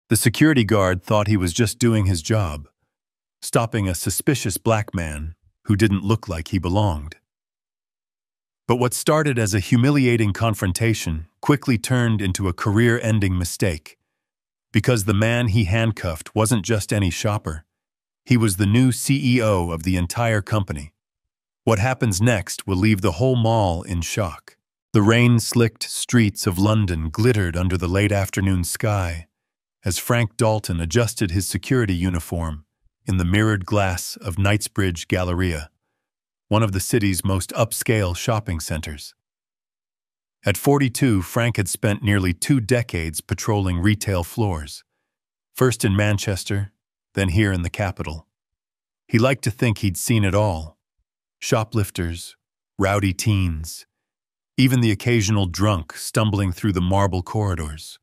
The security guard thought he was just doing his job, stopping a suspicious black man who didn't look like he belonged. But what started as a humiliating confrontation quickly turned into a career-ending mistake, because the man he handcuffed wasn't just any shopper. He was the new CEO of the entire company. What happens next will leave the whole mall in shock. The rain-slicked streets of London glittered under the late afternoon sky as Frank Dalton adjusted his security uniform in the mirrored glass of Knightsbridge Galleria, one of the city's most upscale shopping centers. At 42, Frank had spent nearly 2 decades patrolling retail floors, first in Manchester, then here in the capital. He liked to think he'd seen it all: shoplifters, rowdy teens, even the occasional drunk stumbling through the marble corridors.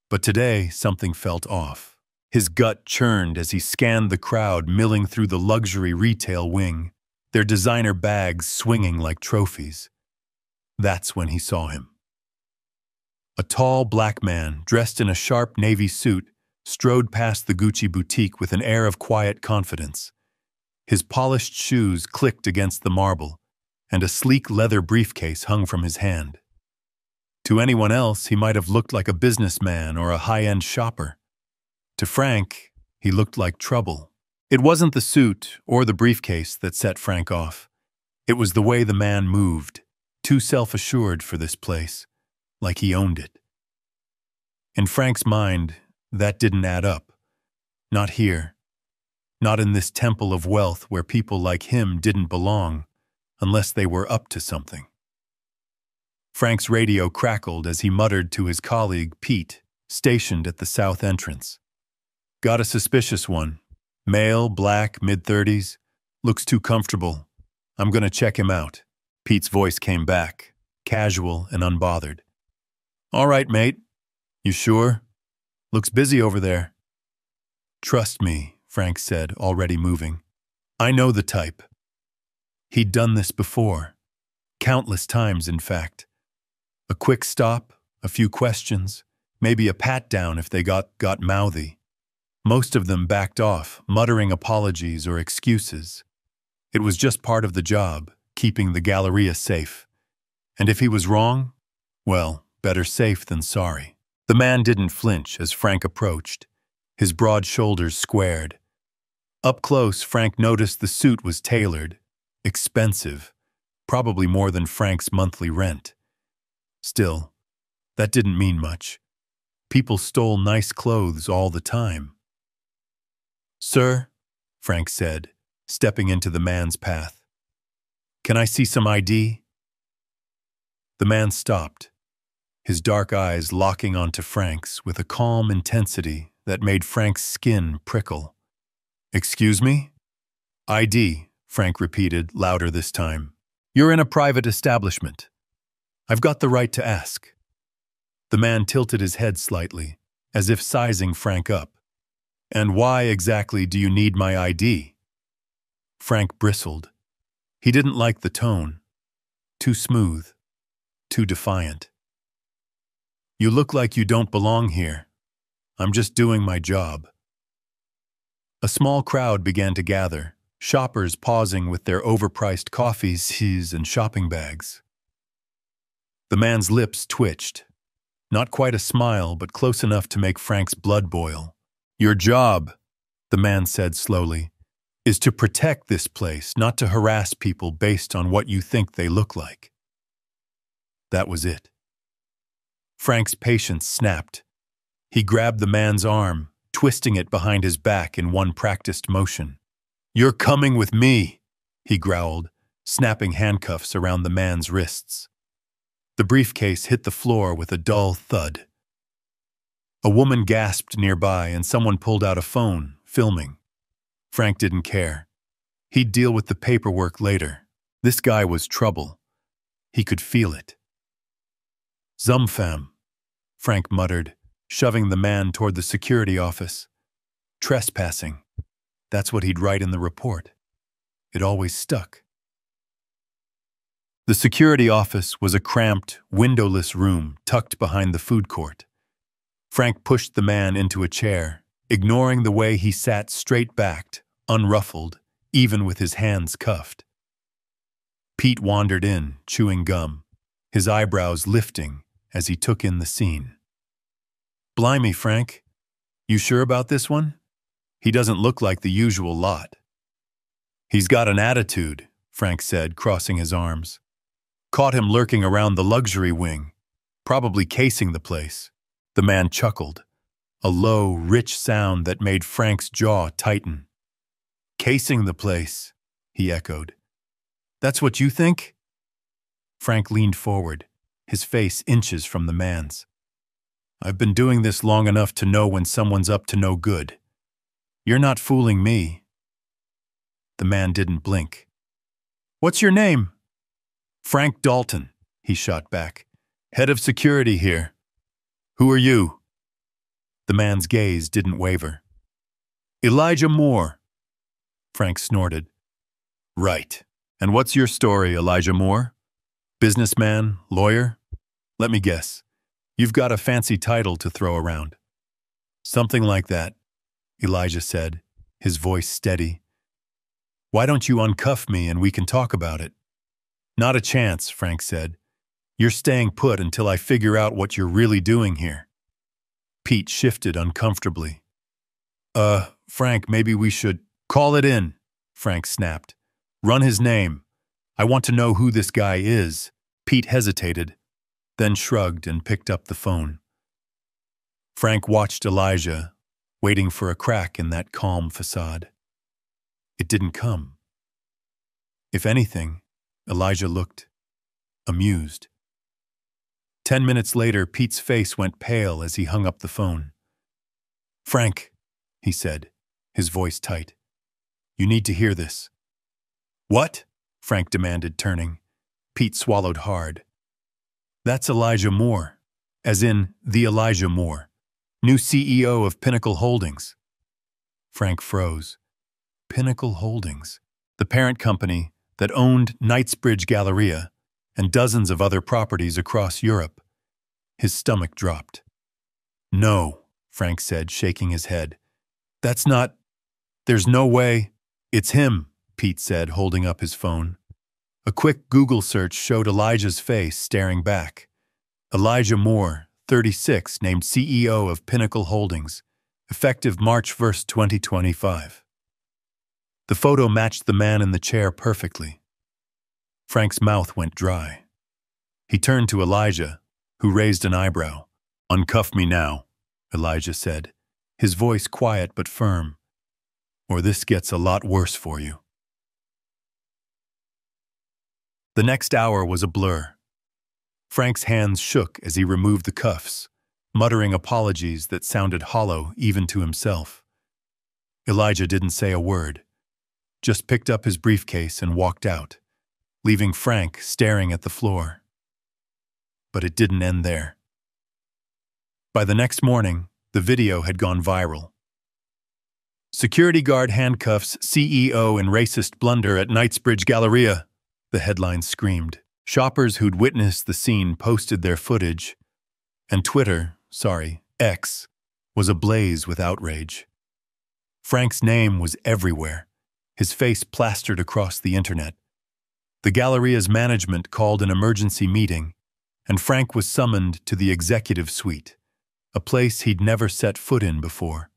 But today, something felt off. His gut churned as he scanned the crowd milling through the luxury retail wing, their designer bags swinging like trophies. That's when he saw him. A tall black man, dressed in a sharp navy suit, strode past the Gucci boutique with an air of quiet confidence. His polished shoes clicked against the marble, and a sleek leather briefcase hung from his hand. To anyone else, he might have looked like a businessman or a high-end shopper. To Frank, he looked like trouble. It wasn't the suit or the briefcase that set Frank off. It was the way the man moved, too self-assured for this place, like he owned it. In Frank's mind, that didn't add up. Not here. Not in this temple of wealth where people like him didn't belong, unless they were up to something. Frank's radio crackled as he muttered to his colleague, Pete, stationed at the south entrance. "Got a suspicious one. Male, black, mid-30s. Looks too comfortable. I'm gonna check him out." Pete's voice came back, casual and unbothered. "All right, mate. You sure? Looks busy over there." "Trust me," Frank said, already moving. "I know the type." He'd done this before. Countless times, in fact. A quick stop, a few questions, maybe a pat-down if they got mouthy. Most of them backed off, muttering apologies or excuses. It was just part of the job, keeping the Galleria safe. And if he was wrong, well, better safe than sorry. The man didn't flinch as Frank approached, his broad shoulders squared. Up close, Frank noticed the suit was tailored, expensive, probably more than Frank's monthly rent. Still, that didn't mean much. People stole nice clothes all the time. "Sir," Frank said, stepping into the man's path. "Can I see some ID?" The man stopped, his dark eyes locking onto Frank's with a calm intensity that made Frank's skin prickle. "Excuse me?" "ID," Frank repeated, louder this time. "You're in a private establishment. I've got the right to ask." The man tilted his head slightly, as if sizing Frank up. "And why exactly do you need my ID?" Frank bristled. He didn't like the tone. Too smooth. Too defiant. "You look like you don't belong here. I'm just doing my job." A small crowd began to gather, shoppers pausing with their overpriced coffees, teas, and shopping bags. The man's lips twitched. Not quite a smile, but close enough to make Frank's blood boil. "Your job," the man said slowly, "is to protect this place, not to harass people based on what you think they look like." That was it. Frank's patience snapped. He grabbed the man's arm, twisting it behind his back in one practiced motion. "You're coming with me," he growled, snapping handcuffs around the man's wrists. The briefcase hit the floor with a dull thud. A woman gasped nearby and someone pulled out a phone, filming. Frank didn't care. He'd deal with the paperwork later. This guy was trouble. He could feel it. "Zumfam," Frank muttered, shoving the man toward the security office. "Trespassing." That's what he'd write in the report. It always stuck. The security office was a cramped, windowless room tucked behind the food court. Frank pushed the man into a chair, ignoring the way he sat straight-backed, unruffled, even with his hands cuffed. Pete wandered in, chewing gum, his eyebrows lifting as he took in the scene. "Blimey, Frank. You sure about this one? He doesn't look like the usual lot." "He's got an attitude," Frank said, crossing his arms. "Caught him lurking around the luxury wing, probably casing the place." The man chuckled, a low, rich sound that made Frank's jaw tighten. "Casing the place," he echoed. "That's what you think?" Frank leaned forward, his face inches from the man's. "I've been doing this long enough to know when someone's up to no good. You're not fooling me." The man didn't blink. "What's your name?" "Frank Dalton," he shot back. "Head of security here. Who are you?" The man's gaze didn't waver. "Elijah Moore." Frank snorted. "Right. And what's your story, Elijah Moore? Businessman? Lawyer? Let me guess. You've got a fancy title to throw around." "Something like that," Elijah said, his voice steady. "Why don't you uncuff me and we can talk about it?" "Not a chance," Frank said. "You're staying put until I figure out what you're really doing here." Pete shifted uncomfortably. Frank, maybe we should—" "Call it in," Frank snapped. "Run his name. I want to know who this guy is." Pete hesitated, then shrugged and picked up the phone. Frank watched Elijah, waiting for a crack in that calm facade. It didn't come. If anything, Elijah looked amused. 10 minutes later, Pete's face went pale as he hung up the phone. "Frank," he said, his voice tight, "you need to hear this." "What?" Frank demanded, turning. Pete swallowed hard. "That's Elijah Moore, as in the Elijah Moore, new CEO of Pinnacle Holdings." Frank froze. Pinnacle Holdings, the parent company that owned Knightsbridge Galleria and dozens of other properties across Europe. His stomach dropped. "No," Frank said, shaking his head. "That's not— There's no way—" "It's him," Pete said, holding up his phone. A quick Google search showed Elijah's face staring back. Elijah Moore, 36, named CEO of Pinnacle Holdings, effective March 1st, 2025. The photo matched the man in the chair perfectly. Frank's mouth went dry. He turned to Elijah, who raised an eyebrow. "Uncuff me now," Elijah said, his voice quiet but firm, "or this gets a lot worse for you." The next hour was a blur. Frank's hands shook as he removed the cuffs, muttering apologies that sounded hollow even to himself. Elijah didn't say a word, just picked up his briefcase and walked out, leaving Frank staring at the floor. But it didn't end there. By the next morning, the video had gone viral. "Security guard handcuffs CEO in racist blunder at Knightsbridge Galleria," the headline screamed. Shoppers who'd witnessed the scene posted their footage, and X, was ablaze with outrage. Frank's name was everywhere, his face plastered across the internet. The Galleria's management called an emergency meeting, and Frank was summoned to the executive suite, a place he'd never set foot in before.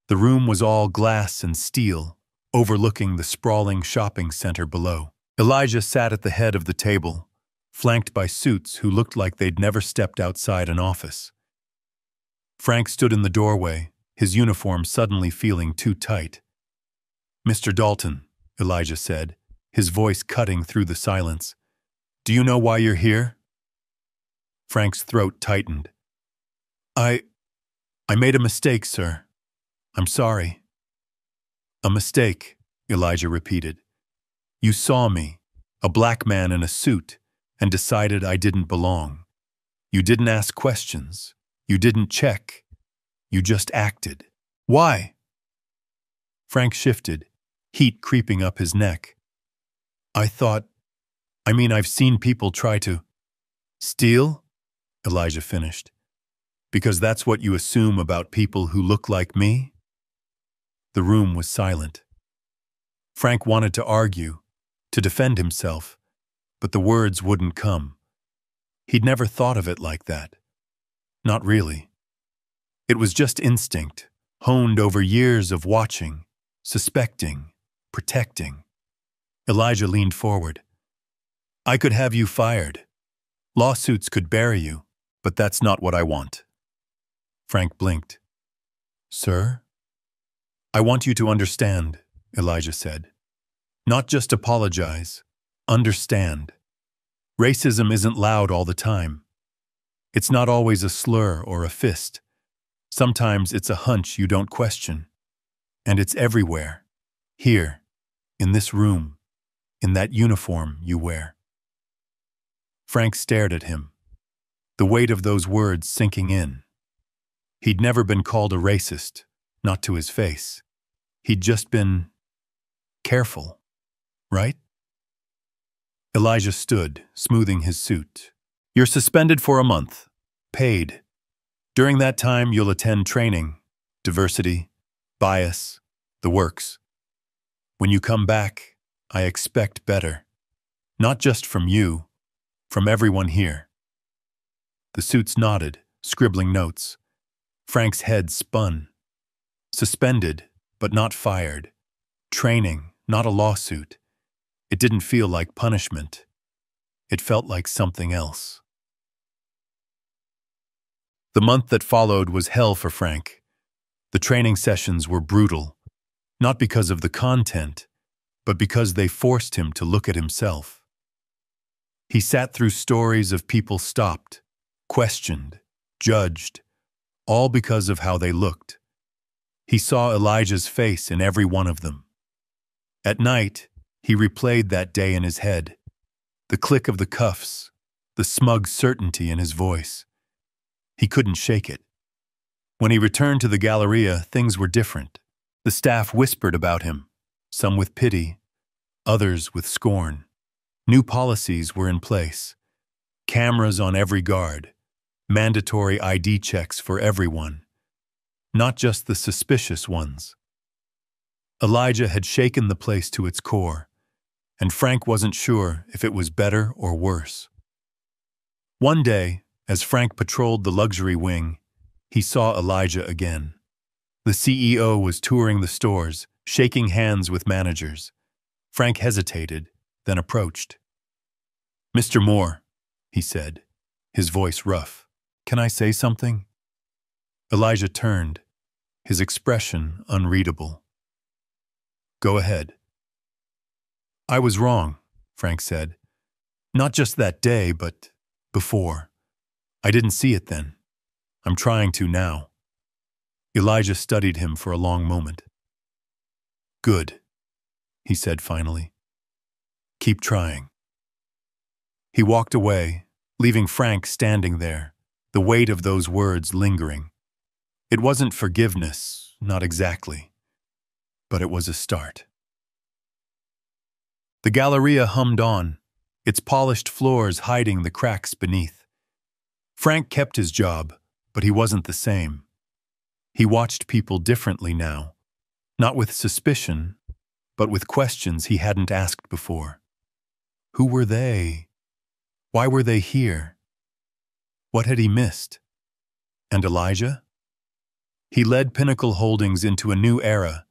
The room was all glass and steel, overlooking the sprawling shopping center below. Elijah sat at the head of the table, flanked by suits who looked like they'd never stepped outside an office. Frank stood in the doorway, his uniform suddenly feeling too tight. "Mr. Dalton," Elijah said, his voice cutting through the silence, "do you know why you're here?" Frank's throat tightened. I made a mistake, sir. I'm sorry." "A mistake," Elijah repeated. "You saw me, a black man in a suit, and decided I didn't belong. You didn't ask questions. You didn't check. You just acted. Why?" Frank shifted, heat creeping up his neck. I've seen people try to—" "Steal?" Elijah finished. Because that's what you assume about people who look like me? The room was silent. Frank wanted to argue, to defend himself, but the words wouldn't come. He'd never thought of it like that. Not really. It was just instinct, honed over years of watching, suspecting, protecting. Elijah leaned forward. I could have you fired. Lawsuits could bury you, but that's not what I want. Frank blinked. Sir? I want you to understand, Elijah said. Not just apologize. Understand. Racism isn't loud all the time. It's not always a slur or a fist. Sometimes it's a hunch you don't question. And it's everywhere. Here, in this room, in that uniform you wear. Frank stared at him, the weight of those words sinking in. He'd never been called a racist, not to his face. He'd just been careful, right? Elijah stood, smoothing his suit. You're suspended for a month, paid. During that time, you'll attend training, diversity, bias, the works. When you come back, I expect better. Not just from you, from everyone here. The suits nodded, scribbling notes. Frank's head spun. Suspended, but not fired. Training, not a lawsuit. It didn't feel like punishment. It felt like something else. The month that followed was hell for Frank. The training sessions were brutal, not because of the content, but because they forced him to look at himself. He sat through stories of people stopped, questioned, judged, all because of how they looked. He saw Elijah's face in every one of them. At night, he replayed that day in his head, the click of the cuffs, the smug certainty in his voice. He couldn't shake it. When he returned to the Galleria, things were different. The staff whispered about him, some with pity, others with scorn. New policies were in place. Cameras on every guard, mandatory ID checks for everyone, not just the suspicious ones. Elijah had shaken the place to its core, and Frank wasn't sure if it was better or worse. One day, as Frank patrolled the luxury wing, he saw Elijah again. The CEO was touring the stores, shaking hands with managers. Frank hesitated, then approached. Mr. Moore, he said, his voice rough. Can I say something? Elijah turned, his expression unreadable. Go ahead. I was wrong, Frank said. Not just that day, but before. I didn't see it then. I'm trying to now. Elijah studied him for a long moment. Good, he said finally. Keep trying. He walked away, leaving Frank standing there, the weight of those words lingering. It wasn't forgiveness, not exactly, but it was a start. The Galleria hummed on, its polished floors hiding the cracks beneath. Frank kept his job, but he wasn't the same. He watched people differently now, not with suspicion, but with questions he hadn't asked before. Who were they? Why were they here? What had he missed? And Elijah? He led Pinnacle Holdings into a new era,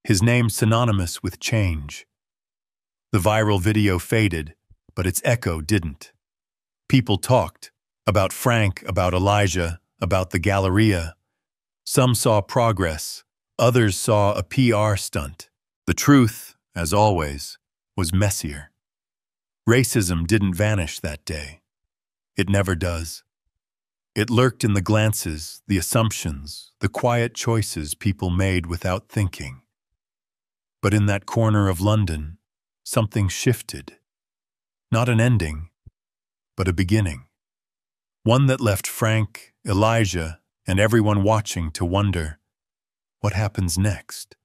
his name synonymous with change. The viral video faded, but its echo didn't. People talked about Frank, about Elijah, about the Galleria. Some saw progress, others saw a PR stunt. The truth, as always, was messier. Racism didn't vanish that day. It never does. It lurked in the glances, the assumptions, the quiet choices people made without thinking. But in that corner of London, something shifted. Not an ending, but a beginning. One that left Frank, Elijah, and everyone watching to wonder, what happens next?